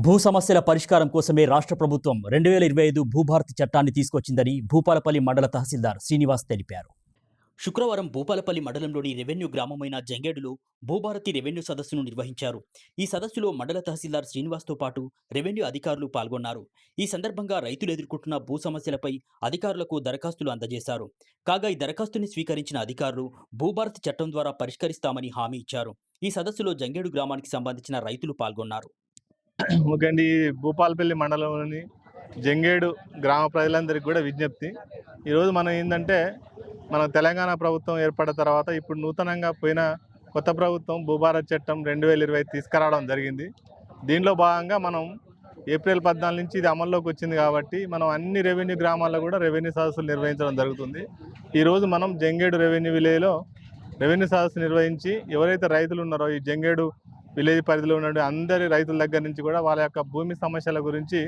భూ సమస్యల పరిష్కారం కోసమే రాష్ట్ర ప్రభుత్వం 2025 భూభారతి చట్టాన్ని తీసుకొచ్చిందని భూపాలపల్లి మండల తహసీల్దార్ శ్రీనివాస్ తెలిపారు. శుక్రవారం భూపాలపల్లి మండలంలోని రెవెన్యూ గ్రామమైన జంగేడులో భూభారతి రెవెన్యూ సదస్సును నిర్వహించారు. ఈ సదస్సులో మండల తహసీల్దార్ శ్రీనివాస్తో పాటు రెవెన్యూ అధికారులు పాల్గొన్నారు. ఈ సందర్భంగా రైతులు ఎదుర్కొంటున్న భూ సమస్యలపై అధికారులకు దరఖాస్తులు అందజేశారు. కాగా ఈ దరఖాస్తుని స్వీకరించిన అధికారులు భూభారతి చట్టం ద్వారా పరిష్కరిస్తామని హామీ ఇచ్చారు. ఈ సదస్సులో జంగేడు గ్రామానికి సంబంధించిన రైతులు పాల్గొన్నారు. ముఖ్యంగా ఈ భూపాలపల్లి మండలంలోని జంగేడు గ్రామ ప్రజలందరికీ కూడా విజ్ఞప్తి. ఈరోజు మనం ఏంటంటే మన తెలంగాణ ప్రభుత్వం ఏర్పడిన తర్వాత ఇప్పుడు నూతనంగా పోయిన కొత్త ప్రభుత్వం భూభారత్ చట్టం 2025 తీసుకురావడం జరిగింది. దీనిలో భాగంగా మనం ఏప్రిల్ 14 నుంచి ఇది అమల్లోకి వచ్చింది కాబట్టి మనం అన్ని రెవెన్యూ గ్రామాల్లో కూడా రెవెన్యూ సదస్సులు నిర్వహించడం జరుగుతుంది. ఈరోజు మనం జంగేడు రెవెన్యూ విలేజ్లో రెవెన్యూ సదస్సు నిర్వహించి ఎవరైతే రైతులు ఉన్నారో ఈ జంగేడు విలేజ్ పరిధిలో ఉన్న అందరి రైతుల దగ్గర నుంచి కూడా వాళ్ళ యొక్క భూమి సమస్యల గురించి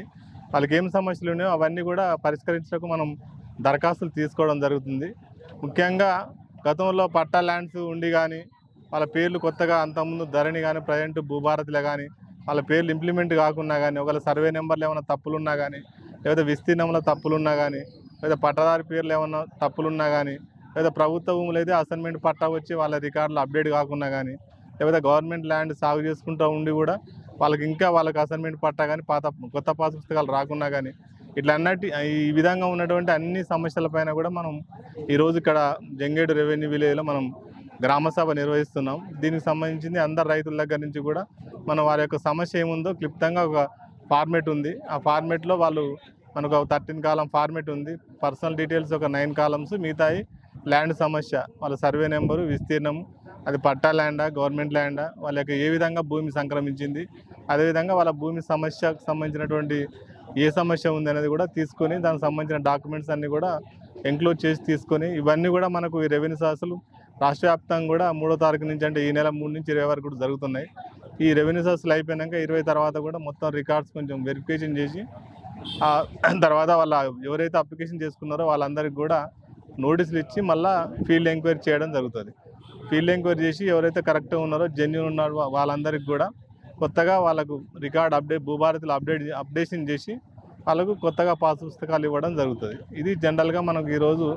వాళ్ళకి ఏం సమస్యలు ఉన్నాయో అవన్నీ కూడా పరిష్కరించడానికి మనం దరఖాస్తులు తీసుకోవడం జరుగుతుంది. ముఖ్యంగా గతంలో పట్టా ల్యాండ్స్ ఉండి కానీ వాళ్ళ పేర్లు కొత్తగా అంతకుముందు ధరణి కానీ ప్రజెంట్ భూభారతిలో కానీ వాళ్ళ పేర్లు ఇంప్లిమెంట్ కాకున్నా కానీ ఒకవేళ సర్వే నెంబర్లు ఏమైనా తప్పులున్నా కానీ లేదా విస్తీర్ణంలో తప్పులున్నా కానీ లేదా పట్టదారి పేర్లు ఏమైనా తప్పులున్నా కానీ లేదా ప్రభుత్వ భూములు అయితే అసైన్మెంట్ పట్టా వచ్చి వాళ్ళ రికార్డులు అప్డేట్ కాకున్నా కానీ లేకపోతే గవర్నమెంట్ ల్యాండ్ సాగు చేసుకుంటూ ఉండి కూడా వాళ్ళకి అసైన్మెంట్ పట్టా కానీ కొత్త పాస్ పుస్తకాలు రాకున్నా కానీ ఇట్లా అన్నట్టు ఈ విధంగా ఉన్నటువంటి అన్ని సమస్యలపైన కూడా మనం ఈరోజు ఇక్కడ జంగేడు రెవెన్యూ విలేజ్లో మనం గ్రామసభ నిర్వహిస్తున్నాం. దీనికి సంబంధించింది అందరు రైతుల దగ్గర నుంచి కూడా మనం వారి యొక్క సమస్య ఏముందో క్లుప్తంగా ఒక ఫార్మేట్ ఉంది. ఆ ఫార్మేట్లో వాళ్ళు మనకు ఒక 13 కాలం ఫార్మేట్ ఉంది. పర్సనల్ డీటెయిల్స్ ఒక 9 కాలమ్స్, మిగతాయి ల్యాండ్ సమస్య, వాళ్ళ సర్వే నెంబరు, విస్తీర్ణం, అది పట్టా ల్యాండా గవర్నమెంట్ ల్యాండా, వాళ్ళకి ఏ విధంగా భూమి సంక్రమించింది, అదేవిధంగా వాళ్ళ భూమి సమస్యకు సంబంధించినటువంటి ఏ సమస్య ఉంది అనేది కూడా తీసుకొని దానికి సంబంధించిన డాక్యుమెంట్స్ అన్నీ కూడా ఎంక్లోజ్ చేసి తీసుకొని ఇవన్నీ కూడా మనకు ఈ రెవెన్యూ సదస్సులు రాష్ట్ర వ్యాప్తంగా కూడా 3వ తారీఖు నుంచి అంటే ఈ నెల 3 నుంచి 20 వరకు కూడా జరుగుతున్నాయి. ఈ రెవెన్యూ సదస్సులు అయిపోయాక 20 తర్వాత కూడా మొత్తం రికార్డ్స్ కొంచెం వెరిఫికేషన్ చేసి తర్వాత వాళ్ళ ఎవరైతే అప్లికేషన్ చేసుకున్నారో వాళ్ళందరికీ కూడా నోటీసులు ఇచ్చి మళ్ళీ ఫీల్డ్ ఎంక్వైరీ చేయడం జరుగుతుంది. ఫీల్డ్ ఎంక్వైరీ చేసి ఎవరైతే కరెక్ట్గా ఉన్నారో జెన్యూన్ ఉన్నారో వాళ్ళందరికీ కూడా కొత్తగా వాళ్ళకు రికార్డ్ భూభారతిలో అప్డేషన్ చేసి వాళ్ళకు కొత్తగా పాస్ పుస్తకాలు ఇవ్వడం జరుగుతుంది. ఇది జనరల్గా మనకు ఈరోజు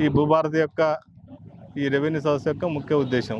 ఈ భూభారతి యొక్క ఈ రెవెన్యూ సదస్సు యొక్క ముఖ్య ఉద్దేశం.